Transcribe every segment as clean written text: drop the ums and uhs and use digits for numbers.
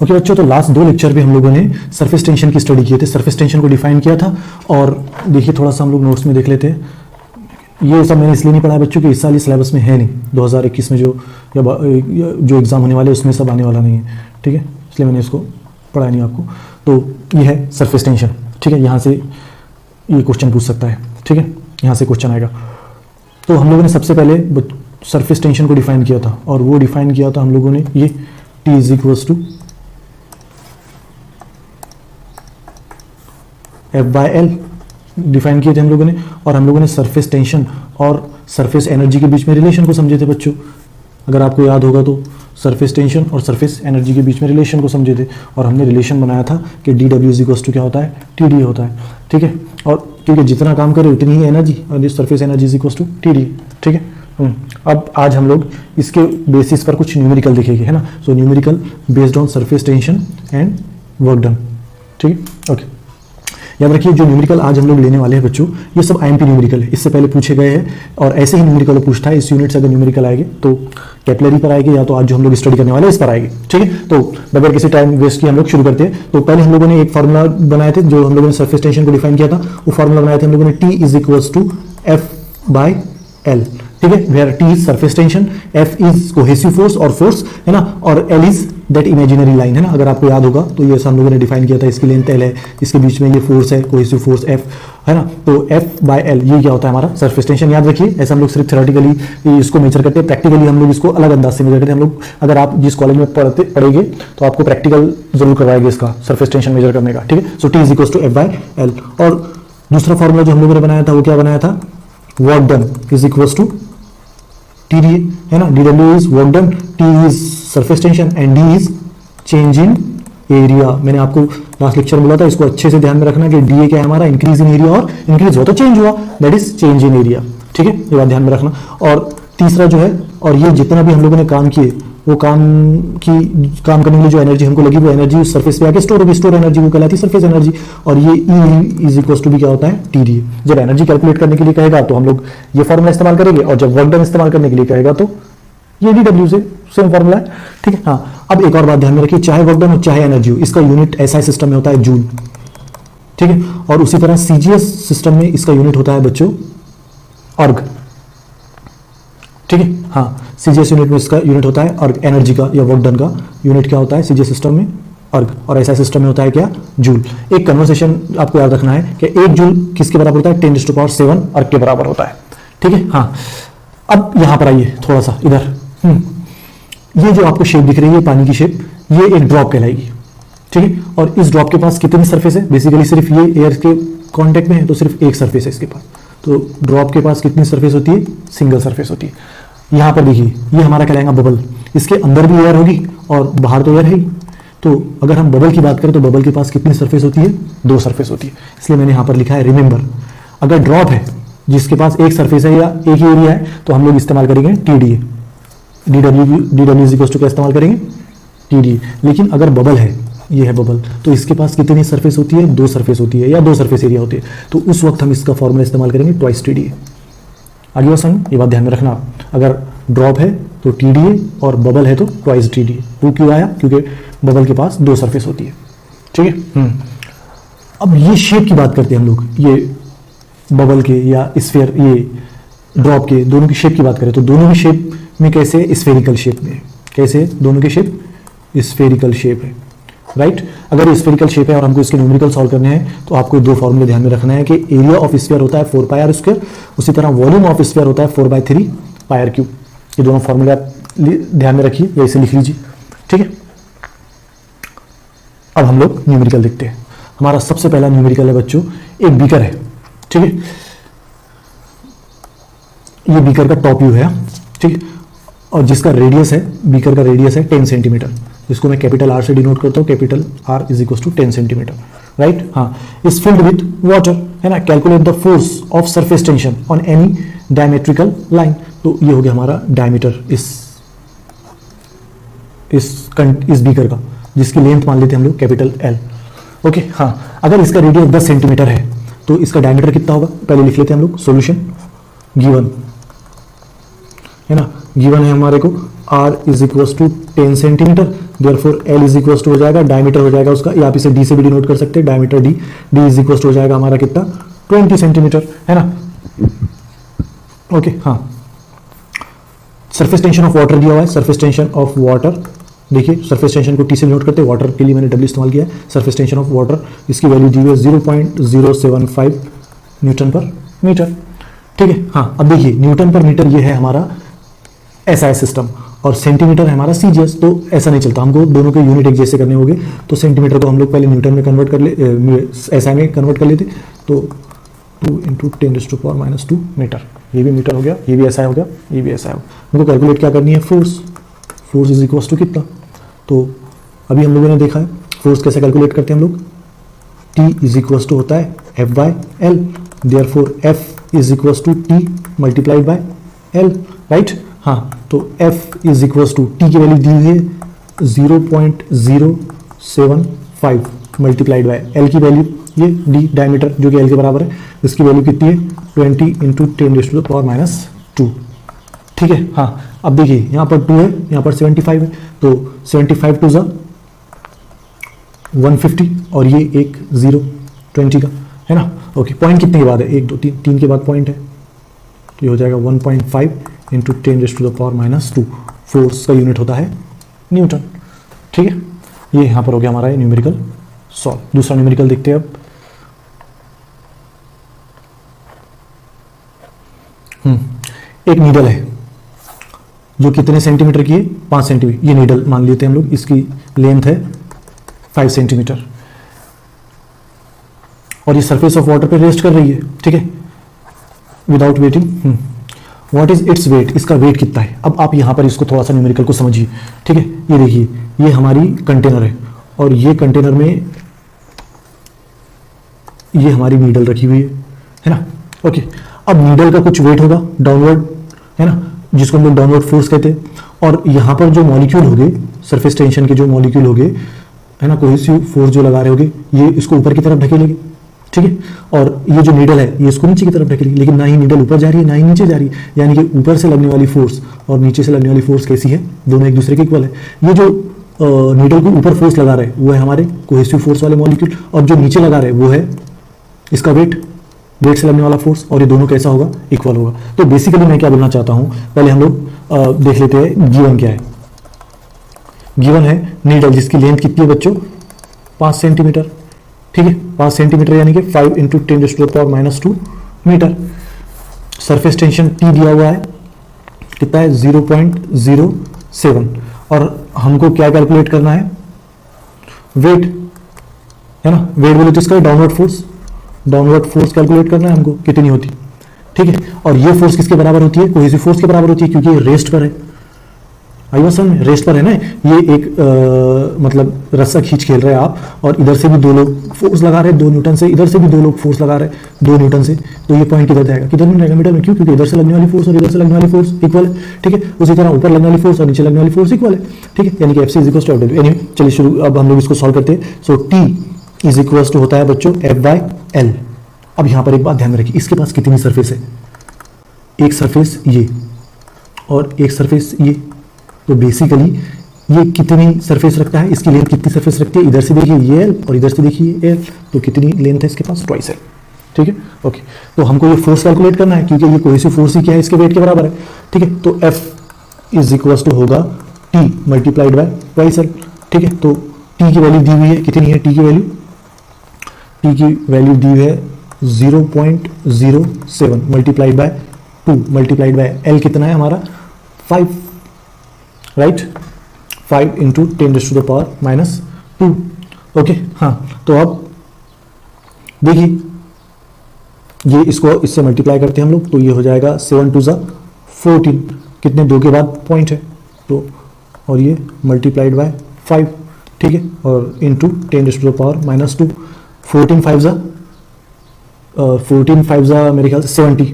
Okay बच्चों, तो last 2 lecture पे हम लोगों ने सरफेस टेंशन की स्टडी किए थे, सरफेस टेंशन को डिफाइन किया था। और देखिए थोड़ा सा हम लोग नोट्स में देख लेते हैं। ये सब मैंने इसलिए नहीं पढ़ा बच्चों कि इस साल इस सिलेबस में है नहीं, 2021 में जो एग्जाम होने वाले उसमें सब आने वाला नहीं है, ठीक है, इसलिए मैंने इसको पढ़ाया नहीं आपको। तो ये है सरफेस टेंशन, ठीक है, यहाँ से ये क्वेश्चन पूछ सकता है, ठीक है, यहाँ से क्वेश्चन आएगा। तो हम लोगों ने सबसे पहले सरफेस टेंशन को डिफाइन किया था, और वो डिफाइन किया था हम लोगों ने ये T is equals to F/L define किए थे हम लोगों ने। और हम लोगों ने सरफेस टेंशन और सरफेस एनर्जी के बीच में रिलेशन को समझे थे बच्चों। अगर आपको याद होगा तो सरफेस टेंशन और सरफेस एनर्जी के बीच में रिलेशन को समझे थे, और हमने रिलेशन बनाया था कि DW इज इक्वल्स टू क्या होता है, TD होता है, ठीक है। और क्योंकि जितना काम करे उतनी ही एनर्जी, और surface energy is equals to TD, ठीक है। अब आज हम लोग इसके बेसिस पर कुछ न्यूमेरिकल देखेंगे, है ना। So numerical based on surface tension and work done, ठीक है, ओके। याद रखिए जो न्यूमेरिकल आज हम लोग लेने वाले हैं बच्चों, ये सब IMP न्यूमेरिकल है, इससे पहले पूछे गए हैं, और ऐसे ही न्यूमेरिकल पूछता है। इस यूनिट से अगर न्यूमेरिकल आएंगे तो कैपिलरी पर आएंगे, या तो आज जो हम लोग स्टडी करने वाले हैं इस पर आएंगे, ठीक है। तो बगैर किसी टाइम वेस्ट किए हम लोग शुरू करते हैं। तो पहले हम लोगों ने एक फार्मूला बनाए थे, जो हम लोगों ने सरफेस टेंशन को डिफाइन किया था। वो फार्मूला बनाए थे हम लोगों ने, T is equals to F/L, ठीक है, where T is surface tension, F is cohesive force और फोर्स, है ना, और L is that imaginary line, है ना। अगर आपको याद होगा तो ये हम लोगों ने डिफाइन किया था, इसकी लेंथ L है, इसके बीच में ये फोर्स है, कोहेसिव फोर्स F, है ना। तो F/L ये क्या होता है हमारा सरफेस टेंशन। याद रखिए ऐसा हम लोग सिर्फ थ्योरेटिकली इसको मेजर करते हैं, प्रैक्टिकली हम लोग इसको अलग अंदाज से मेजर करते हैं। हम लोग अगर आप जिस कॉलेज में पढ़ेंगे तो आपको प्रैक्टिकल जरूर करवाएंगे इसका सरफेस टेंशन मेजर करने का, ठीक है। So T is equals to F/L। और दूसरा फॉर्मूला जो हम लोगों ने बनाया था वो क्या बनाया था, work done is equals to TD, है ना। DW is work done, T is surface tension and D is change in area. मैंने आपको लास्ट लेक्चर में बोला था, इसको अच्छे से ध्यान में रखना कि DA क्या है हमारा, इंक्रीज इन एरिया, और इंक्रीज हुआ तो चेंज हुआ, that is change in area, ठीक है, ये बात ध्यान में रखना। और तीसरा जो है, और ये जितना भी हम लोगों ने काम किए वो काम करने के लिए जो एनर्जी हमको लगी वो एनर्जी सरफेस पे आके स्टोर होगी, स्टोर एनर्जी वो कहलाती है सरफेस एनर्जी। और ये E इज इक्वल्स टू भी क्या होता है, TD। जब एनर्जी कैलकुलेट करने के लिए कहेगा तो हम लोग ये फॉर्मूला इस्तेमाल करेंगे, और जब वर्क डन इस्तेमाल करने के लिए कहेगा तो ये DW से सेम फॉर्मूला है, ठीक है। हाँ, अब एक और बात ध्यान में रखिए, चाहे वर्क डन हो चाहे एनर्जी हो, इसका यूनिट SI सिस्टम में होता है जूल, ठीक है। और उसी तरह CGS सिस्टम में इसका यूनिट होता है बच्चों अर्ग, ठीक है। हाँ, CGS यूनिट में इसका यूनिट होता है अर्ग, एनर्जी का या वर्क डन का यूनिट क्या होता है CGS सिस्टम में, अर्ग। और SI सिस्टम में होता है क्या, जूल। एक कन्वर्सेशन आपको याद रखना है कि 1 जूल किसके बराबर होता है, 10⁻⁷ अर्ग के बराबर होता है, ठीक है। हाँ, अब यहां पर आइए थोड़ा सा इधर। ये जो आपको शेप दिख रही है पानी की शेप, ये एक ड्रॉप कहलाएगी, ठीक है। और इस ड्रॉप के पास कितनी सरफेस है, बेसिकली सिर्फ ये एयर के कांटेक्ट में है तो सिर्फ एक सरफेस है इसके पास। तो ड्रॉप के पास कितनी सरफेस होती है, सिंगल सरफेस होती है। यहां पर देखिए ये हमारा कहलाएगा बबल, इसके अंदर भी एयर होगी और बाहर तो एयर है ही। तो अगर हम बबल की बात करें तो बबल के पास कितनी सरफेस होती है, 2 सरफेस होती है। इसलिए मैंने यहां पर लिखा है रिमेंबर, अगर ड्रॉप है जिसके पास एक सरफेस है या एक ही एरिया है तो हम लोग इस्तेमाल करेंगे TDA, DW is equals to क्या इस्तेमाल करेंगे, TDA। लेकिन अगर बबल है, ये है बबल, तो इसके पास कितनी सरफेस होती है, 2 सरफेस होती है या 2 सरफेस एरिया होती है। तो उस वक्त हम इसका फॉर्मूला इस्तेमाल करेंगे ट्वाइस TDA। आगे वो संग ये बात ध्यान में रखना, अगर ड्रॉप है तो TDA और बबल है तो ट्वाइस TDA। वो क्यों आया, क्योंकि बबल के पास 2 सरफेस होती है, ठीक है। अब ये शेप की बात करते हैं हम लोग, ये बबल के या स्फीयर, ये ड्रॉप के, दोनों की शेप की बात करें तो दोनों की शेप में कैसे, स्फेरिकल शेप में, कैसे दोनों की शेप स्फेरिकल शेप है, राइट। अगर ये स्फेरिकल शेप है और हमको इसके न्यूमेरिकल सॉल्व करने हैं तो आपको 2 फॉर्मूले ध्यान में रखना है कि एरिया ऑफ स्फीयर होता है 4πr², उसी तरह वॉल्यूम ऑफ स्फीयर होता है 4/3πr³। ये दोनों फॉर्मूले आप ध्यान में रखिए या इसे लिख लीजिए, ठीक है। अब हम लोग न्यूमेरिकल देखते हैं। हमारा सबसे पहला न्यूमेरिकल है बच्चों, एक बीकर है, ठीक है। ये बीकर का टॉप व्यू है, ठीक है, और जिसका रेडियस है, बीकर का रेडियस है 10 सेंटीमीटर, जिसको मैं कैपिटल R से डिनोट करता हूँ, capital R is equal to 10 centimetre, right. हाँ, इज फिल्ड विथ वाटर, है ना। Calculate the force of surface tension on any diametrical line. तो ये हो गया हमारा डायमीटर इस बीकर का, जिसकी लेंथ मान लेते हैं हम लोग कैपिटल L, ओके। हाँ, अगर इसका रेडियस 10 सेंटीमीटर है तो इसका डायमीटर कितना होगा, पहले लिख लेते हैं हम लोग सॉल्यूशन। गिवन है ना, गिवन है हमारे को R is equal to 10 centimetre, therefore L is equal to हो जाएगा, डायमीटर हो जाएगा उसका, या आप इसे डी से भी डिनोट कर सकते हैं, diameter D, D is equal to हो जाएगा हमारा कितना 20 सेंटीमीटर, है ना। ओके हाँ, सरफेस टेंशन ऑफ वाटर दिया हुआ है, सरफेस टेंशन ऑफ वाटर, देखिए सरफेस टेंशन को टी से नोट करते हैं, वाटर के लिए मैंने डब्ल्यू इस्तेमाल किया है, सरफेस टेंशन ऑफ वाटर, इसकी वैल्यू दी हुई है 0.075 न्यूटन पर मीटर, ठीक है। हाँ अब देखिए न्यूटन पर मीटर ये है हमारा एसआई सिस्टम और सेंटीमीटर है हमारा सीजीएस, तो ऐसा नहीं चलता, हमको दोनों के यूनिट एक जैसे करने होंगे, तो सेंटीमीटर को हम लोग पहले न्यूटन में कन्वर्ट कर ले, एसआई में कन्वर्ट कर लेते, तो 2 × 10⁻⁻² मीटर, ये भी मीटर हो गया, ये भी एसआई हो गया, ये भी एसआई हो गया। हमको कैलकुलेट क्या करनी है, force, force is equal to कितना, तो अभी हम लोगों ने देखा है फोर्स कैसे कैलकुलेट करते हैं हम लोग, T इज इक्वल टू होता है F/L, therefore F is equal to T multiplied by L, right. हाँ तो F is equal to T की वैल्यू दी हुई है 0.075 मल्टीप्लाइड बाय L की वैल्यू, ये D डायमीटर जो कि L के बराबर है, इसकी वैल्यू कितनी है 20 × 10⁻², ठीक है। हाँ अब देखिए यहाँ पर 2 है, यहाँ पर 75 है, तो 75 टू ज़ा 150 और ये एक 0 20 का, है ना। ओके पॉइंट कितने के बाद है, 1 2 3, 3 के बाद पॉइंट है, तो ये हो जाएगा 1.5 × 10⁻², फोर्स का यूनिट होता है न्यूटन, ठीक है। ये यहाँ पर हो गया हमारा न्यूमेरिकल सॉल्व। दूसरा न्यूमेरिकल देखते हैं अब। एक नीडल है जो कितने सेंटीमीटर की है, 5 सेंटीमीटर, ये नीडल मान लेते हैं हम लोग, इसकी लेंथ है 5 सेंटीमीटर और ये सरफेस ऑफ वाटर पे रेस्ट कर रही है, ठीक है, without waiting. What is its weight, इसका वेट कितना है। अब आप यहाँ पर इसको थोड़ा सा न्यूमेरिकल को समझिए, ठीक है। ये देखिए ये हमारी कंटेनर है और ये कंटेनर में ये हमारी नीडल रखी हुई है ना। ओके अब नीडल का कुछ वेट होगा डाउनवर्ड, है ना, जिसको हम लोग डाउनवर्ड फोर्स कहते हैं, और यहाँ पर जो मॉलिक्यूल हो गए, सरफेस टेंशन के जो मॉलिक्यूल हो गए, है ना, कोहेसिव फोर्स जो लगा रहे होगे, ये इसको ऊपर की तरफ ढकेलेंगे, ठीक है। और ये जो नीडल है ये इसको नीचे की तरफ ढकेलेगी, लेकिन ना ही नीडल ऊपर जा रही है ना ही नीचे जा रही है, यानी कि ऊपर से लगने वाली फोर्स और नीचे से लगने वाली फोर्स कैसी है, दोनों एक दूसरे के इक्वल है। ये जो नीडल को ऊपर फोर्स लगा रहे हैं वो है हमारे कोहेसिव फोर्स वाले मॉलिक्यूल, और जो नीचे लगा रहे हैं वो है इसका वेट, वेट से लगने वाला फोर्स, और ये दोनों कैसा होगा, इक्वल होगा। तो बेसिकली मैं क्या बोलना चाहता हूं, पहले हम लोग देख लेते हैं गिवन क्या है। गिवन है नीडल जिसकी लेंथ कितनी है बच्चों, 5 सेंटीमीटर, ठीक है, 5 सेंटीमीटर यानी कि 5 × 10⁻² मीटर। सरफेस टेंशन T दिया हुआ है, कितना है 0.07, और हमको क्या कैलकुलेट करना है, वेट, है ना, वेट बोले तो इसका downward force, downward force calculate करना है हमको, कितनी होती, ठीक है। और ये फोर्स किसके बराबर होती है, कोहेसिव फोर्स के बराबर होती है, क्योंकि ये रेस्ट पर है, आई बात समझ में, रेस्ट पर है ना। ये एक मतलब रस्सा खींच खेल रहे हैं आप, और इधर से भी 2 लोग फोर्स लगा रहे हैं 2 न्यूटन से, इधर से भी 2 लोग फोर्स लगा रहे हैं 2 न्यूटन से, तो ये पॉइंट किधर जाएगा, किधर में जाएगा, मीटर में, क्यों, क्योंकि इधर से लगने वाली फोर्स और इधर से लगने वाली फोर्स इक्वल है, ठीक है। उसी तरह ऊपर लगने वाली फोर्स और नीचे लगने वाली फोर्स इक्वल है, ठीक है, यानी कि FC is equal to FW। यानी चलिए शुरू, अब हम लोग इसको सॉल्व करते हैं। सो T इज इक्वल टू होता है बच्चों F/L। अब यहाँ पर एक बात ध्यान में रखिए, इसके पास कितनी सरफेस है, एक सरफेस ये और एक सरफेस ये, तो बेसिकली ये कितनी सरफेस रखता है, इसकी लेंथ कितनी सरफेस रखती है, इधर से देखिए ये L और इधर से देखिए L, तो कितनी लेंथ है इसके पास, ट्वाइस है, ठीक है। ओके तो हमको ये फोर्स कैलकुलेट करना है, क्योंकि ये कोहेसिव फोर्स ही क्या है, इसके वेट के बराबर है, ठीक है। तो F इज इक्वल टू होगा T multiplied bye twice L, ठीक है। तो T की वैल्यू दी हुई है, कितनी है T की वैल्यू, T की वैल्यू दी हुई है 0.07 multiplied by 2 multiplied by L कितना है हमारा 5, राइट, 5 × 10⁻²। ओके हाँ, तो अब देखिए ये इसको इससे मल्टीप्लाई करते हैं हम लोग, तो ये हो जाएगा 7 × 14, कितने 2 के बाद पॉइंट है, तो और ये मल्टीप्लाइड बाय 5, ठीक है, और इंटू 10⁻², 14 5 मेरे ख्याल से 70,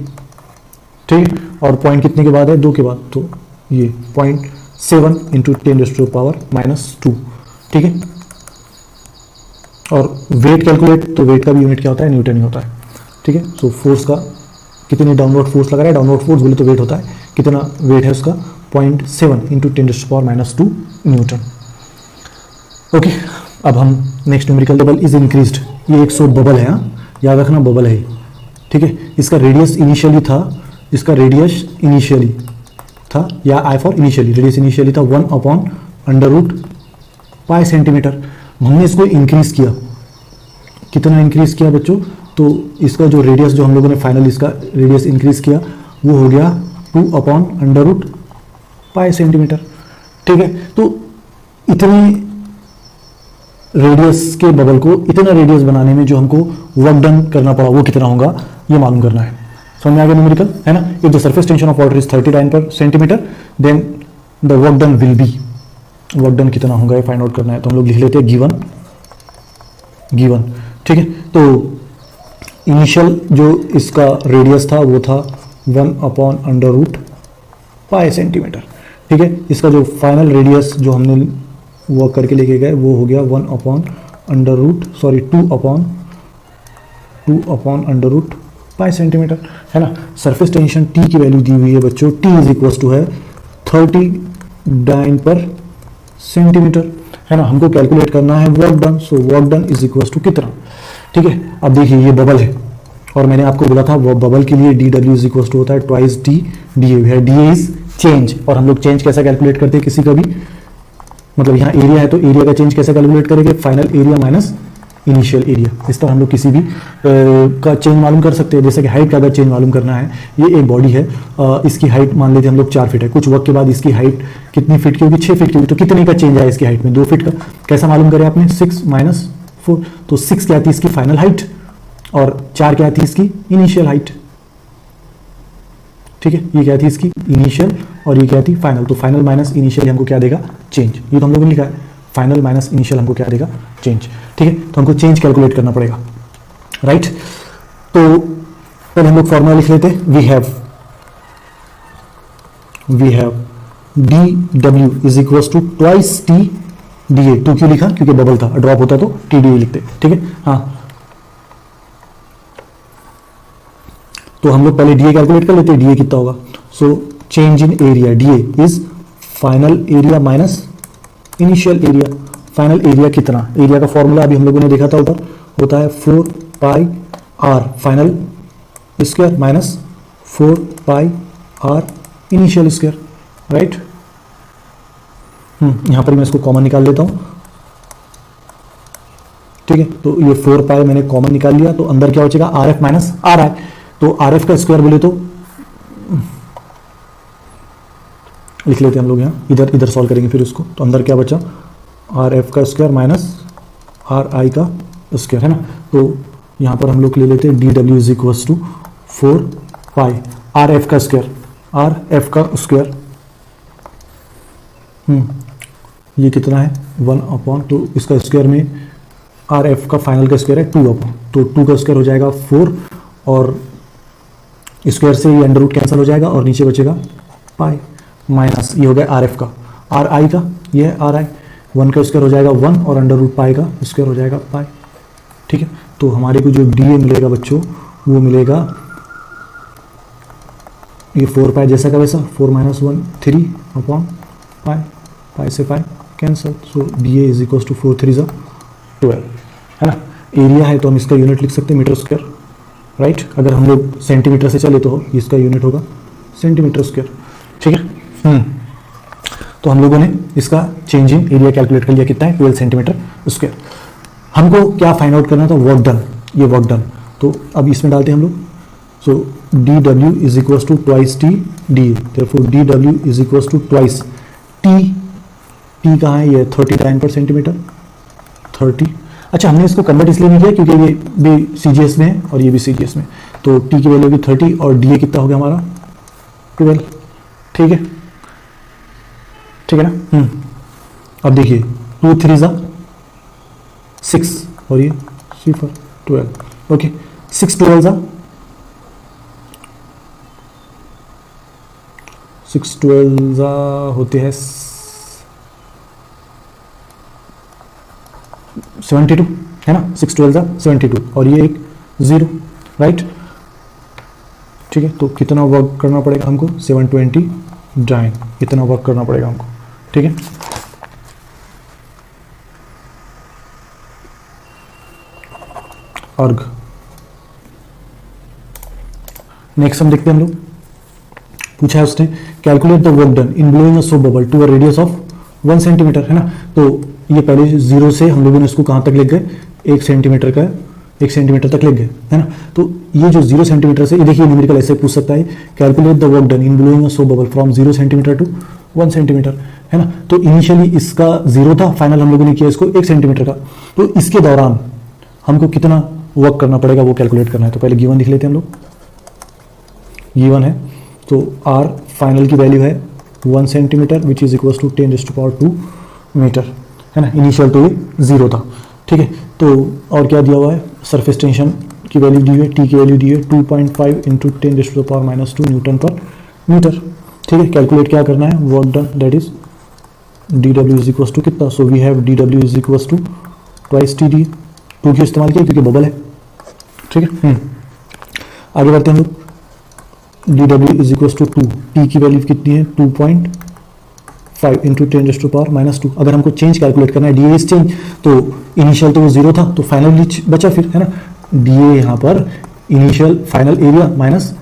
ठीक है, और पॉइंट कितने के बाद है, 2 के बाद, तो ये 0.7 × 10⁻², ठीक है। और वेट कैलकुलेट, तो वेट का भी यूनिट क्या होता है, न्यूटन ही होता है, ठीक है। सो फोर्स का कितनी डाउनवर्ड फोर्स लगा रहा है, डाउनवर्ड फोर्स बोले तो वेट होता है, कितना वेट है उसका 0.7 × 10⁻² न्यूटन, ओके, अब हम next numerical level is increased. ये 100 बबल है, हाँ याद रखना बबल है, ठीक है। इसका रेडियस इनिशियली था, इसका रेडियस इनिशियली था, या I for initially, radius initially था 1/√π सेंटीमीटर। हमने इसको इंक्रीज किया, कितना इंक्रीज किया बच्चों, तो इसका जो रेडियस जो हम लोगों ने फाइनल इसका रेडियस इंक्रीज किया वो हो गया 2/√π सेंटीमीटर, ठीक है। तो इतने रेडियस के बबल को इतना रेडियस बनाने में जो हमको वर्क डन करना पड़ा वो कितना होगा ये मालूम करना है। समझ में आ गया न्यूमेरिकल, है ना। If the surface tension of water is 39 per centimetre then the work done will be, work done कितना होगा ये फाइंड आउट करना है। तो हम लोग लिख लेते हैं गिवन, ठीक है। तो इनिशियल जो इसका रेडियस था वो था 1/√π सेंटीमीटर, ठीक है। इसका जो फाइनल रेडियस जो हमने वर्क करके लेके गए वो हो गया 2/√π सेंटीमीटर, है ना। सरफेस टेंशन टी की वैल्यू दी हुई है बच्चों, टी इज इक्वल टू है 39 पर सेंटीमीटर, है ना। हमको कैलकुलेट करना है work done, so work done is equal to कितना, ठीक है। अब देखिए ये बबल है और मैंने आपको बोला था वो बबल के लिए DW इज इक्वल टू होता है twice D DA, DA is change. और हम लोग चेंज कैसा कैलकुलेट करते हैं किसी का भी, मतलब यहाँ एरिया है तो एरिया का चेंज कैसे कैलकुलेट करेंगे, final area minus initial area. इस तरह हम लोग किसी भी का चेंज मालूम कर सकते हैं। जैसे कि हाइट का अगर चेंज मालूम करना है, ये एक बॉडी है, इसकी हाइट मान लेते हैं हम लोग 4 फीट है, कुछ वक्त के बाद इसकी हाइट कितनी फीट की होगी, 6 फीट की होगी, तो कितने का चेंज आया इसकी हाइट में, 2 फीट का। कैसा मालूम करें आपने, 6 - 4, तो 6 क्या थी इसकी फाइनल हाइट और 4 क्या थी इसकी इनिशियल हाइट, ठीक है। ये क्या थी इसकी इनिशियल और ये क्या थी फाइनल, तो फाइनल माइनस इनिशियल हमको क्या देगा, चेंज। ये तो हम लोगों ने लिखा है, फाइनल माइनस इनिशियल हमको क्या देगा, चेंज, ठीक है। तो हमको चेंज कैलकुलेट करना पड़ेगा, राइट। तो पहले हम लोग फॉर्मूला लिख लेते हैं, we have DW is equal to twice T DA। 2 क्यों लिखा, क्योंकि बबल था, ड्रॉप होता तो TDA लिखते, ठीक है। हाँ, तो हम लोग पहले DA कैलकुलेट कर लेते हैं, DA कितना होगा। So change in area, DA is final area minus initial area. Final area कितना, एरिया का फॉर्मूला अभी हम लोगों ने देखा था ऊपर, होता है 4πr final square minus 4πr initial square, right. यहां पर मैं इसको कॉमन निकाल लेता हूं, ठीक है। तो ये 4π मैंने कॉमन निकाल लिया, तो अंदर क्या बचेगा, RF माइनस RI। तो RF का स्क्वायर बोले तो लिख लेते हैं हम लोग, यहाँ इधर सॉल्व करेंगे फिर उसको। तो अंदर क्या बचा, RF का स्क्वायर माइनस RI का स्क्वायर, है ना। तो यहाँ पर हम लोग ले लेते हैं DW is equal to 4π RF का स्क्वायर, RF का स्क्वायर ये कितना है 1/, तो इसका स्क्वायर में RF का फाइनल का स्क्वायर है 2/, तो 2 का स्क्वायर हो जाएगा 4 और स्क्वायर से ये अंडर रूट कैंसिल हो जाएगा और नीचे बचेगा पाई माइनस ये हो गया RF का, RI का ये है RI, 1 का स्क्वायर हो जाएगा 1 और अंडर रूट पाई का स्क्वायर हो जाएगा पाई, ठीक है। तो हमारे को जो DA मिलेगा बच्चों वो मिलेगा ये 4π जैसा का वैसा, 4 - 1 3/पाई, पाई से pi cancel, so DA is equal to 4 3 12, है ना। एरिया है तो हम इसका यूनिट लिख सकते हैं मीटर स्क्वायर, राइट। अगर हम लोग सेंटीमीटर से चले तो इसका यूनिट होगा सेंटीमीटर स्क्वायर, ठीक है। तो हम लोगों ने इसका चेंज इन एरिया कैलकुलेट कर लिया, कितना है 12 सेंटीमीटर स्क्वायर। हमको क्या फाइंड आउट करना था, वर्क डन, ये वर्क डन। तो अब इसमें डालते हैं हम लोग, so DW is equal to twice T DA, therefore DW is equal to twice T कहाँ है, ये 39 पर सेंटीमीटर 30। अच्छा, हमने इसको कन्वर्ट इसलिए नहीं किया क्योंकि ये भी CGS में है और ये भी CGS में, तो T की वैल्यू होगी 30 और DA कितना हो गया हमारा 12, ठीक है, ठीक है ना। अब देखिए 2 3 6 और ये 3 4 12, ओके। 6 12 होते हैं 72, है ना। 6 12 72 और ये एक 0, राइट, ठीक है। तो कितना वर्क करना पड़ेगा हमको, 720 डाइन, इतना वर्क करना पड़ेगा हमको, ठीक है। अर्ग। नेक्स्ट हम देखते हैं हम लोग, पूछा है उसने calculate the work done in blowing a soap bubble to a radius of 1 centimetre, है ना। तो ये पहले 0 से हम लोगों ने इसको कहाँ तक ले गए, 1 सेंटीमीटर का, 1 सेंटीमीटर तक ले गए, है ना। तो ये जो 0 सेंटीमीटर से, ये देखिए न्यूमेरिकल ऐसे पूछ सकता है, calculate the work done in blowing a soap bubble from 0 centimetre to 1 centimetre, है ना। तो इनिशियली इसका 0 था, फाइनल हम लोगों ने किया इसको 1 सेंटीमीटर का। तो इसके दौरान हमको कितना वर्क करना पड़ेगा वो कैलकुलेट करना है। तो पहले गिवन लिख लेते हैं हम लोग, गिवन है तो आर फाइनल की वैल्यू है 1 centimetre which is equal to 10⁻² metre, है ना। इनिशियल तो ये 0 था, ठीक है। तो और क्या दिया हुआ है, सरफेस टेंशन की वैल्यू दी है, टी की वैल्यू दी है 2.5 × 10⁻² न्यूटन पर मीटर, ठीक है। कैलकुलेट क्या करना है, work done that is dw is equal to कितना, so we have dw is equal to twice T D, two क्यों इस्तेमाल किया, क्योंकि बबल है, ठीक है। आगे बढ़ते हैं हम लोग, dw is equal to 2, T की वैल्यू कितनी है 2.5 × 10⁻²। अगर हमको चेंज कैलकुलेट करना है, डी ए चेंज, तो इनिशियल तो वो 0 था, तो फाइनल बचा फिर, है ना। डी ए यहाँ पर initial final area minus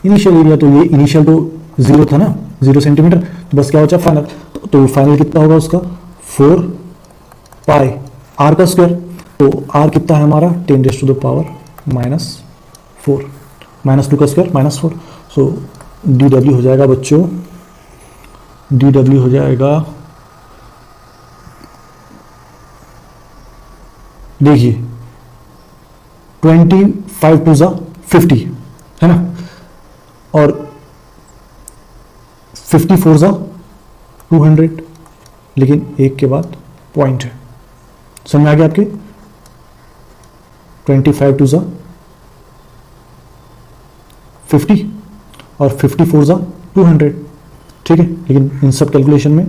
initial area, तो ये इनिशियल तो 0 था ना, 0 सेंटीमीटर, तो बस क्या बचा फाइनल। तो फाइनल कितना होगा उसका 4 पाई आर का स्क्वायर, तो आर कितना है हमारा 10⁻⁴ -2 का स्क्वायर -4। सो डी डब्ल्यू हो जाएगा बच्चों, डी डब्ल्यू हो जाएगा, देखिए 25 टू 50, है ना, और 54 200, लेकिन एक के बाद पॉइंट है, समझ आ गया आपके। 25 टू 50 और 54 200, ठीक है। लेकिन इन सब कैलकुलेशन में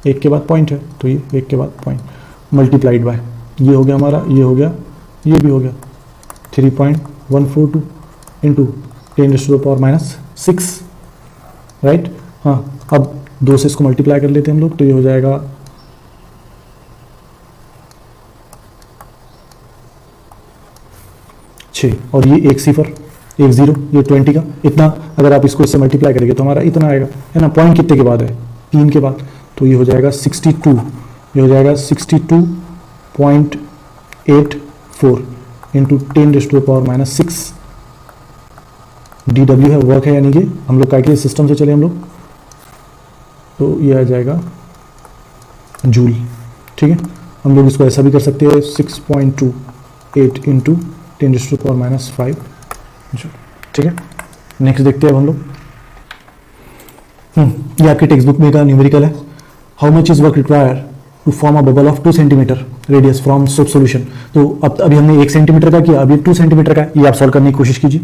एक के बाद पॉइंट है, तो ये एक के बाद पॉइंट मल्टीप्लाइड बाय ये हो गया हमारा, ये हो गया, ये भी हो गया 3.142 × 10⁻⁻6, राइट। हाँ, अब 2 से इसको मल्टीप्लाई कर लेते हैं हम लोग, तो ये हो जाएगा 6, और ये एक सिफर, एक 0, ये 20 का इतना, अगर आप इसको इससे मल्टीप्लाई करेंगे तो हमारा इतना आएगा, है ना। पॉइंट कितने के बाद है, 3 के बाद, तो ये हो जाएगा 62, ये हो जाएगा 62.84 × 10⁻⁻6। डी डब्ल्यू है, वर्क है, यानी कि हम लोग क्या सिस्टम से चले हम लोग, तो ये आ जाएगा जूल, ठीक है। हम लोग इसको ऐसा भी कर सकते हैं 6.28 × 10⁻⁵, ठीक है। नेक्स्ट देखते हैं अब हम लोग, ये आपके टेक्स्ट बुक में का न्यूमेरिकल है, how much is work require to form a bubble of 2 centimetre radius from soap solution. तो अब अभी हमने 1 सेंटीमीटर का किया, अभी 2 सेंटीमीटर का, ये आप सॉल्व करने की कोशिश कीजिए।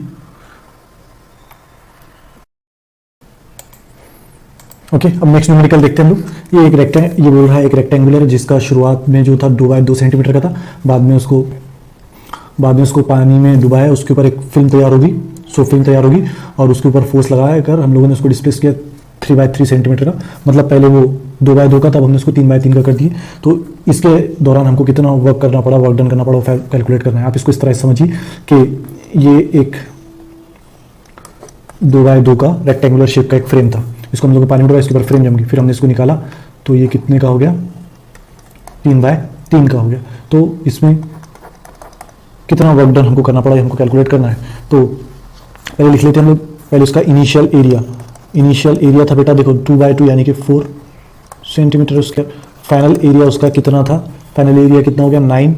ओके, अब नेक्स्ट न्यूमेरिकल देखते हैं हम लोग, ये एक ये बोल रहा है एक रेक्टेंगुलर है जिसका शुरुआत में जो था 2 सेंटीमीटर का था, बाद में उसको पानी में डुबाया, उसके ऊपर एक फिल्म तैयार होगी, सो फिल्म तैयार होगी, और उसके ऊपर फोर्स लगाया कर हम लोगों ने उसको डिस्प्लेस किया 3/3 सेंटीमीटर का, मतलब पहले वो 2/2 का, तब हमने उसको 3/3 का कर दिए। तो इसके दौरान हमको कितना वर्क करना पड़ा, वर्क डन करना पड़ा, कैलकुलेट करना है। आप इसको इस तरह समझिए कि ये एक 2/2 का रेक्टेंगुलर शेप का एक फ्रेम था, इसको हम लोग पानी में डुबाया, इसके ऊपर फ्रेम जम गई, फिर हमने इसको निकाला, तो ये कितने का हो गया 3/3 का हो गया। तो इसमें कितना वर्क डन हमको करना पड़ा, हमको कैलकुलेट करना है। तो पहले लिख लेते हैं हम लोग, पहले इसका इनिशियल एरिया था बेटा, देखो 2/2 यानी कि 4 सेंटीमीटर स्क्वायर। फाइनल एरिया उसका कितना था, फाइनल एरिया कितना हो गया 9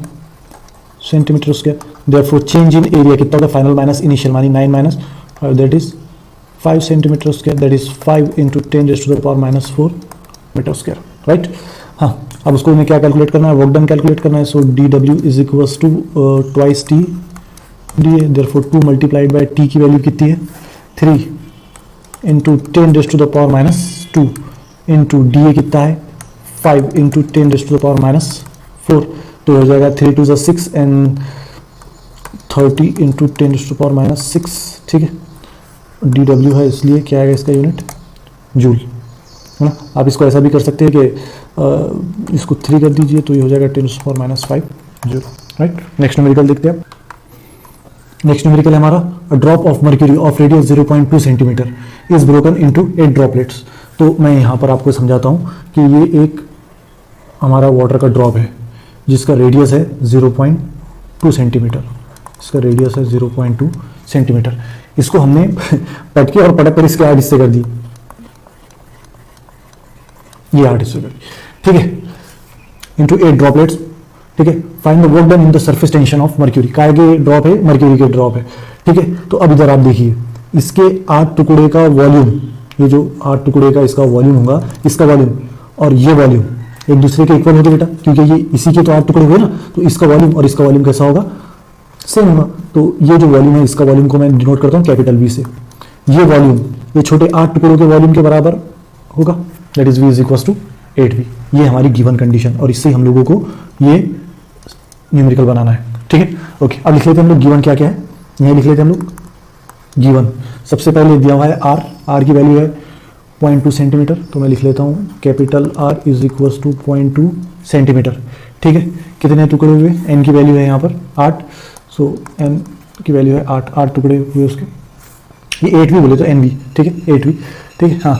centimetre square. Therefore change in area कितना होगा, फाइनल माइनस इनिशियल, मानी 9 minus, that is 5 centimetre square, that is 5 × 10⁻⁴ metre square, right. हाँ, अब उसको हमें क्या कैलकुलेट करना है, वर्क डन कैलकुलेट करना है। So D W is equal to twice T D A, therefore 2 multiplied by T की वैल्यू कितनी है 3 × 10⁻² इंटू डी ए कितना है 5 × 10⁻⁴, तो हो जाएगा 3 × 6 एंड 30 × 10⁻⁶, ठीक है। डी डब्ल्यू है, इसलिए क्या आएगा इसका यूनिट जूल, है ना। आप इसको ऐसा भी कर सकते हैं कि इसको 3 कर दीजिए, तो ये हो जाएगा 10⁻⁵ जूल, राइट। नेक्स्ट न्यूमेरिकल देखते हैं आप, नेक्स्ट न्यूमेरिकल है हमारा, a drop of mercury of radius 0.2 centimetre is broken into 8 droplets. तो मैं यहाँ पर आपको समझाता हूँ कि ये एक हमारा वाटर का ड्रॉप है जिसका रेडियस है 0.2 सेंटीमीटर, इसका रेडियस है 0.2 सेंटीमीटर। इसको हमने पटके और पटक कर इसके 8 हिस्से कर दिए, ये 8 हिस्से कर दिए, ठीक है, इंटू 8 ड्रॉपलेट्स, ठीक है। Find the work done in the surface tension of mercury, काय के ड्रॉप है, मर्क्यूरी के ड्रॉप है, ठीक है। तो अब इधर आप देखिए, इसके 8 टुकड़े का वॉल्यूम, ये जो 8 टुकड़े का इसका वॉल्यूम होगा, इसका वॉल्यूम और ये वॉल्यूम एक दूसरे के इक्वल होते बेटा, क्योंकि ये इसी के तो 8 टुकड़े हुए ना, तो इसका वॉल्यूम और इसका वॉल्यूम कैसा होगा, सेम होगा। तो ये जो वॉल्यूम है, इसका वॉल्यूम को मैं डिनोट करता हूँ कैपिटल वी से। ये वॉल्यूम ये छोटे 8 टुकड़ों के वॉल्यूम के बराबर होगा, that is v is equal to 8v। ये हमारी गिवन कंडीशन, और इससे हम लोगों को ये न्यूमेरिकल बनाना है, ठीक है। ओके, अब लिख लेते हैं हम लोग गिवन क्या क्या है, यही लिख लेते हैं हम लोग गिवन। सबसे पहले दिया हुआ है r की वैल्यू है 0.2 सेंटीमीटर, तो मैं लिख लेता हूँ capital R is equal to 0.2 centimetre, ठीक है। कितने टुकड़े हुए, n की वैल्यू है यहाँ पर 8, सो n की वैल्यू है 8 टुकड़े हुए उसके, ये 8 भी बोले तो nv, ठीक है, 8 भी, ठीक है, हाँ।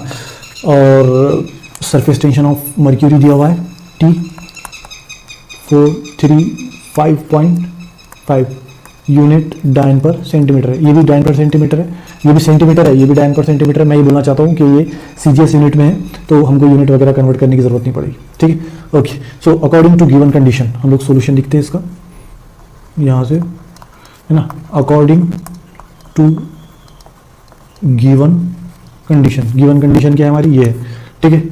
और सरफेस टेंशन ऑफ मर्क्यूरी दिया हुआ है T 435.5 यूनिट डायन पर सेंटीमीटर है, ये भी डायन पर सेंटीमीटर है, ये भी सेंटीमीटर है, ये भी डायन पर सेंटीमीटर है। मैं ये बोलना चाहता हूँ कि ये CGS यूनिट में है, तो हमको यूनिट वगैरह कन्वर्ट करने की जरूरत नहीं पड़ेगी, ठीक है। Okay, so according to given condition हम लोग सोल्यूशन लिखते हैं इसका यहाँ से, है ना, according to given condition. Given condition क्या है हमारी, ये है, ठीक है।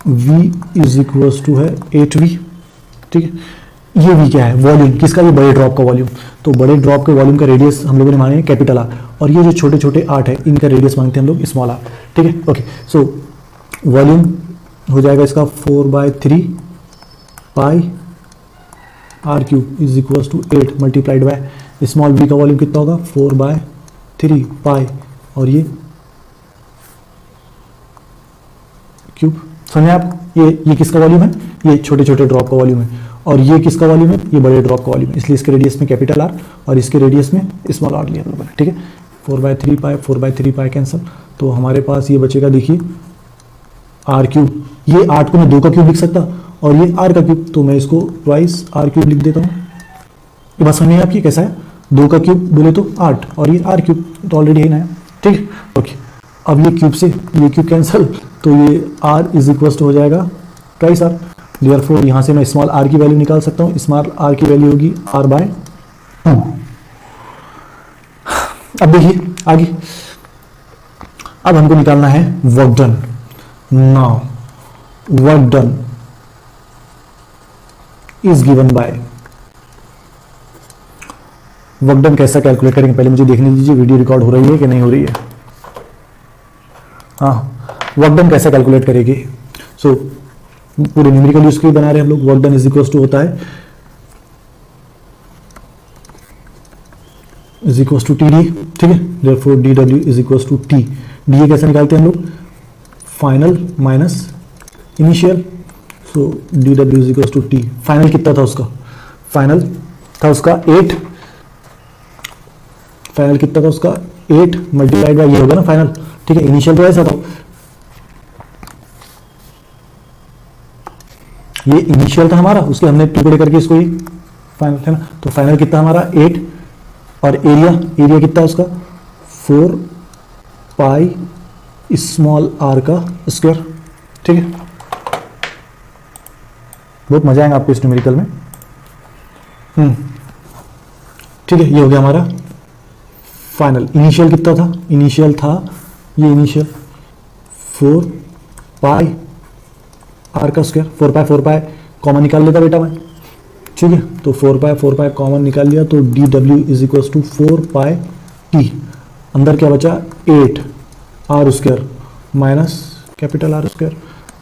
v इज इक्वल टू है 8v, ठीक है। ये v क्या है, वॉल्यूम किसका, ये बड़े ड्रॉप का वॉल्यूम। तो बड़े ड्रॉप के वॉल्यूम का रेडियस हम लोगों ने माने कैपिटल R, और ये जो छोटे छोटे 8 है इनका रेडियस मांगते हैं हम लोग स्मॉल r, ठीक है। ओके, सो वॉल्यूम हो जाएगा इसका 4/3 pi r³ is equal to 8 multiplied by small v का वॉल्यूम कितना होगा 4/3 पाई, और ये क्यूब। समझे आप, ये किसका वॉल्यूम है, ये छोटे छोटे ड्रॉप का वॉल्यूम है, और ये किसका वॉल्यूम है, ये बड़े ड्रॉप का वॉल्यूम है, इसलिए इसके रेडियस में कैपिटल R और इसके रेडियस में स्मॉल r लिया हम लोगों ने, ठीक है। 4/3 पाई कैंसिल, तो हमारे पास ये बचेगा, देखिए r³, ये 8 को मैं 2 का क्यूब लिख सकता, और ये r का क्यूब, तो मैं इसको ट्वाइस r³ लिख देता हूँ। ये बात समझ में आपकी कैसा है, 2 का क्यूब बोले तो 8 और ये r³, तो ऑलरेडी है ना, ठीक है। ओके, अब ये क्यूब से ये क्यूब कैंसिल, तो ये r इज इक्वल टू हो जाएगा ट्वाइस r, देयरफॉर यहाँ से मैं स्मॉल r की वैल्यू निकाल सकता हूँ, स्मॉल r की वैल्यू होगी r/2। अब देखिए आगे, अब हमको निकालना है work done. Now work done is given by, work done कैसा कैलकुलेट करेंगे, पहले मुझे देखने दीजिए वीडियो रिकॉर्ड हो रही है कि नहीं हो रही है। हाँ, वर्क डन कैसे कैलकुलेट करेंगे, सो पूरे न्यूमेरिकल यूज के बना रहे हैं हम लोग। Work done is equal to होता है इज इक्वल टू TD, ठीक है, therefore DW is equal to T। DA कैसे निकालते हैं हम लोग, final minus initial, so DW is equal to T। Final कितना था उसका, फाइनल था उसका 8, फाइनल कितना था उसका 8 मल्टीप्लाइड बाय ये होगा ना फाइनल, ठीक है। इनिशियल तो ऐसा था, ये इनिशियल था हमारा, उसके हमने टुकड़े करके इसको ये फाइनल है ना, तो फाइनल कितना हमारा 8, और एरिया कितना उसका 4 पाई स्मॉल r का स्क्वायर, ठीक है। बहुत मजा आएगा आपको इस न्यूमेरिकल में, ठीक है। ये हो गया हमारा फाइनल। इनिशियल कितना था, इनिशियल था ये इनिशियल 4 पाई r का स्क्वायर, 4 पाई कॉमन निकाल लेता बेटा मैं, ठीक है। तो 4 पाई कॉमन निकाल लिया, तो DW is equal to 4 pi T। अंदर क्या बचा 8 r square minus capital R square,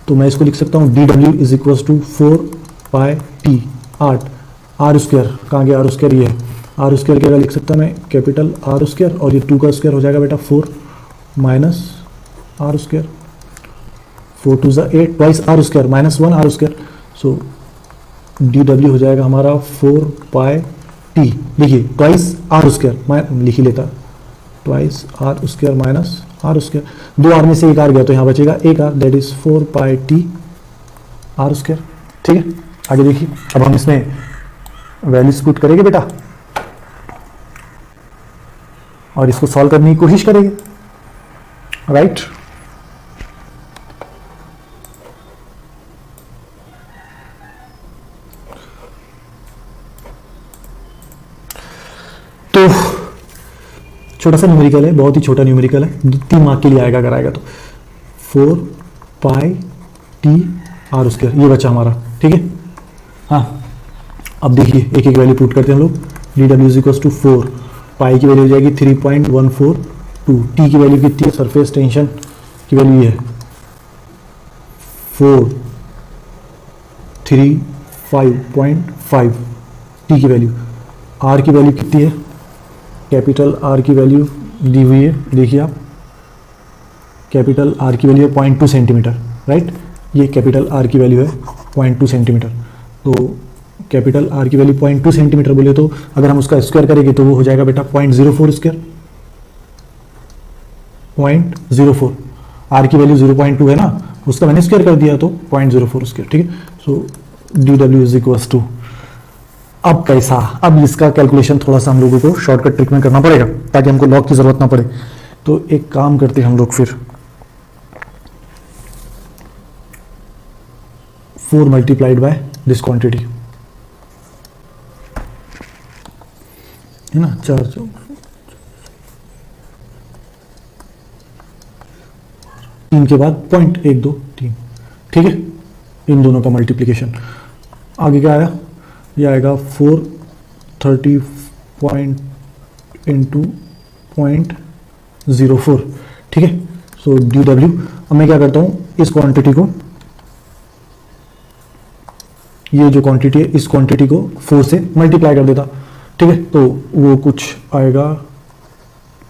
तो मैं इसको लिख सकता हूँ DW is equal to 4 pi T 8 r square, कहाँ गया r स्क्वायर, ये है r स्क्वायर क्या लिख सकता मैं कैपिटल R स्क्वायर, और ये 2 का स्क्वायर हो जाएगा बेटा 4 minus r square, 4 2 8 twice r square minus 1 r square, so DW हो जाएगा हमारा 4 पाई T टी, देखिए ट्वाइस आर स्क्वायर, मैं लिख ही लेता, twice R square minus R square, 2 R में से एक आर गया तो यहाँ बचेगा एक R, that is 4 pi T R square. ठीक है, आगे देखिए, अब हम इसमें वैल्यूज पुट करेंगे बेटा और इसको सॉल्व करने की कोशिश करेंगे, राइट। तो छोटा सा न्यूमेरिकल है, बहुत ही छोटा न्यूमेरिकल है, 3 मार्क के लिए आएगा अगर आएगा तो। 4 पाई टी आर स्क्वायर, ये बचा हमारा। ठीक है, हाँ अब देखिए एक एक वैल्यू पुट करते हैं हम लोग। D W is equal to 4, pi की वैल्यू हो जाएगी 3.142, टी की वैल्यू कितनी है, सरफेस टेंशन की वैल्यू है 435.5, टी की वैल्यू, आर की वैल्यू कितनी है, कैपिटल आर की वैल्यू दी हुई है, देखिए आप, कैपिटल आर की वैल्यू है 0.2 सेंटीमीटर, राइट। ये कैपिटल आर की वैल्यू है 0.2 सेंटीमीटर, तो कैपिटल आर की वैल्यू 0.2 सेंटीमीटर बोले तो अगर हम उसका स्क्वायर करेंगे तो वो हो जाएगा बेटा 0.04 स्क्वायर, 0.04, आर की वैल्यू 0.2 है ना, उसका मैंने स्क्वायर कर दिया तो 0.04 स्क्वायर। ठीक है, so D W is equal to, अब कैसा, अब इसका कैलकुलेशन थोड़ा सा हम लोगों को शॉर्टकट ट्रिक में करना पड़ेगा ताकि हमको लॉग की जरूरत ना पड़े। तो एक काम करते हैं हम लोग, फिर 4 मल्टीप्लाइड बाय दिस क्वांटिटी, है ना, 4 3 के बाद 0.123, ठीक है, इन दोनों का मल्टीप्लिकेशन। आगे क्या आया, ये आएगा 430 इंटू 0.04, ठीक है। सो डी डब्ल्यू, अब मैं क्या करता हूँ, इस क्वांटिटी को, ये जो क्वांटिटी है इस क्वांटिटी को 4 से मल्टीप्लाई कर देता, ठीक है। तो वो कुछ आएगा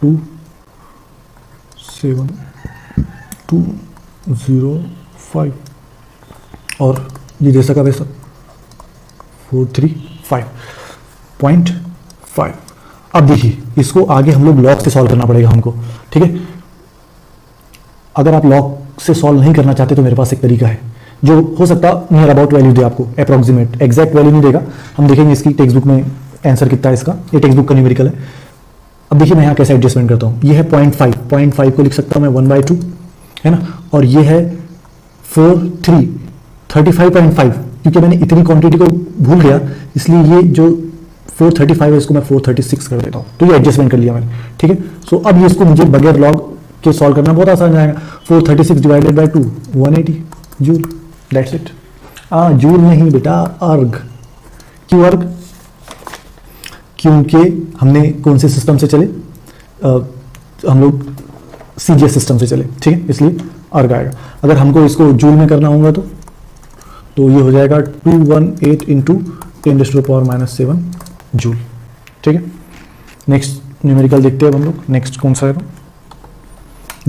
27205 और ये जैसा का वैसा 435.5। अब देखिए इसको आगे हम लोग लॉग से सॉल्व करना पड़ेगा हमको, ठीक है। अगर आप लॉग से सॉल्व नहीं करना चाहते तो मेरे पास एक तरीका है जो हो सकता नियर अबाउट वैल्यू दे आपको, अप्रॉक्सीमेट, एग्जैक्ट वैल्यू नहीं देगा। हम देखेंगे इसकी टेक्स्ट बुक में आंसर कितना है इसका, ये टेक्स्ट बुक का न्यूमेरिकल है। अब देखिए मैं यहाँ कैसे एडजस्टमेंट करता हूँ, ये है 0.5 को लिख सकता हूँ मैं 1/2, है ना, और ये है 35.5, क्योंकि मैंने इतनी क्वांटिटी को भूल गया इसलिए ये जो 435 है इसको मैं 436 कर देता हूँ, तो ये एडजस्टमेंट कर लिया मैंने, ठीक है। सो अब ये इसको मुझे बगैर लॉग के सॉल्व करना बहुत आसान जाएगा। 436 divided by 2 180 joule, that's it. Joule नहीं बेटा, अर्ग। क्यों अर्ग? क्योंकि हमने कौन से सिस्टम से चले, हम लोग सीजीएस सिस्टम से चले, ठीक है, इसलिए अर्ग आएगा। अगर हमको इसको जूल में करना होगा तो ये हो जाएगा 218 इंटू 10⁻⁻7 जूल, ठीक है। नेक्स्ट न्यूमेरिकल देखते हैं हम लोग, नेक्स्ट कौन सा है,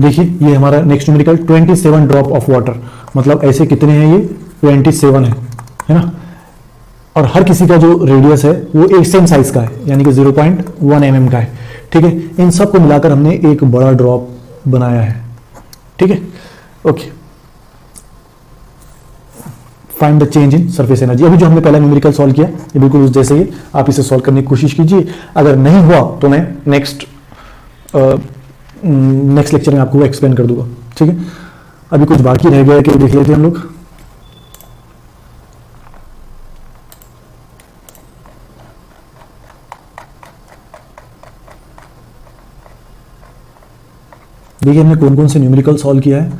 देखिए ये हमारा next numerical 27 drop of water, मतलब ऐसे कितने हैं, ये 27 है ना, और हर किसी का जो रेडियस है वो एक सेम साइज का है, यानी कि 0.1 mm का है, ठीक है। इन सब को मिलाकर हमने एक बड़ा ड्रॉप बनाया है, ठीक है, okay. Find the change in surface energy. अभी जो हमने पहला न्यूमेरिकल सॉल्व किया ये बिल्कुल उस जैसे ही, आप इसे सॉल्व करने की कोशिश कीजिए। अगर नहीं हुआ तो मैं नेक्स्ट लेक्चर में आपको एक्सप्लेन कर दूंगा, ठीक है। अभी कुछ बाकी रह गया है कि देख लेते हैं हम लोग। देखिए हमने कौन कौन से न्यूमेरिकल सॉल्व किया है,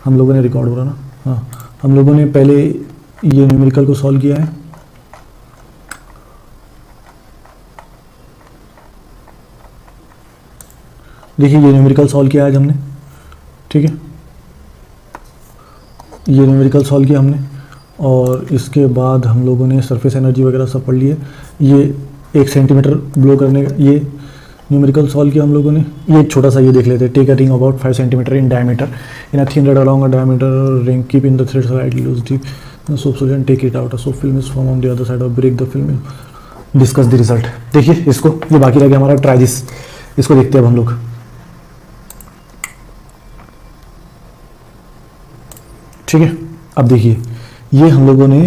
हम लोगों ने, रिकॉर्ड हो रहा ना, हाँ, हम लोगों ने पहले ये न्यूमेरिकल को सॉल्व किया है, देखिए ये न्यूमेरिकल सॉल्व किया आज हमने, ठीक है, ये न्यूमेरिकल सॉल्व किया हमने, और इसके बाद हम लोगों ने सरफेस एनर्जी वगैरह सब पढ़ लिए। ये 1 सेंटीमीटर ब्लो करने का ये न्यूमेरिकल सॉल्व किया हम लोगों ने। ये एक छोटा सा ये देख लेते हैं, take a ring about 5 centimetre in diameter in a thin rod along a diameter ring, keep in the thread slightly loose deep soap solution, take it out, a soap film is form on the other side of, break the film discuss the result. देखिए इसको, ये बाकी रह गया हमारा try this, इसको देखते हैं अब हम लोग। ठीक है, अब देखिए ये हम लोगों ने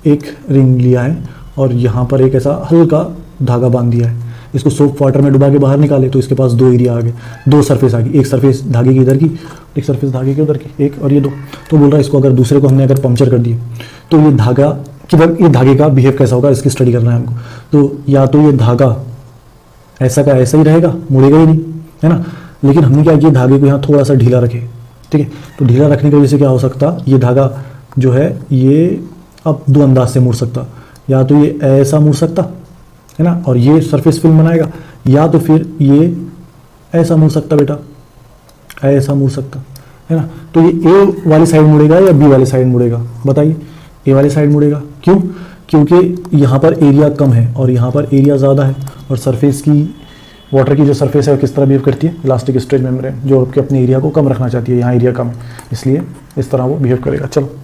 एक रिंग लिया है और यहाँ पर एक ऐसा हल्का धागा बांध दिया है, इसको सोप वाटर में डुबा के बाहर निकाले तो इसके पास दो एरिया आ गए, दो सरफेस आ गई, एक सरफेस धागे की इधर की, एक सरफेस धागे के उधर की, एक और ये दो। तो बोल रहा है इसको अगर दूसरे को हमने अगर पंक्चर कर दिए तो ये धागा किधर, ये धागे का बिहेव कैसा होगा इसकी स्टडी करना है हमको। तो या तो ये धागा ऐसा का ऐसा ही रहेगा, मुड़ेगा ही नहीं, है ना। लेकिन हमने क्या किया, धागे को यहाँ थोड़ा सा ढीला रखे, ठीक है। तो ढीला रखने की वजह से क्या हो सकता, ये धागा जो है ये अब दो अंदाज से मुड़ सकता, या तो ये ऐसा मुड़ सकता है ना और ये सरफेस फिल्म बनाएगा, या तो फिर ये ऐसा मुड़ सकता बेटा, ऐसा मुड़ सकता है ना। तो ये ए वाली साइड मुड़ेगा या बी वाली साइड मुड़ेगा, बताइए। ए वाली साइड मुड़ेगा, क्यों? क्योंकि यहाँ पर एरिया कम है और यहाँ पर एरिया ज़्यादा है, और सरफेस की, वाटर की जो सरफेस है वो किस तरह बिहेव करती है, इलास्टिक स्ट्रेच मेम्ब्रेन, जो आपके अपने एरिया को कम रखना चाहती है, यहाँ एरिया कम है इसलिए इस तरह वो बिहेव करेगा। चलो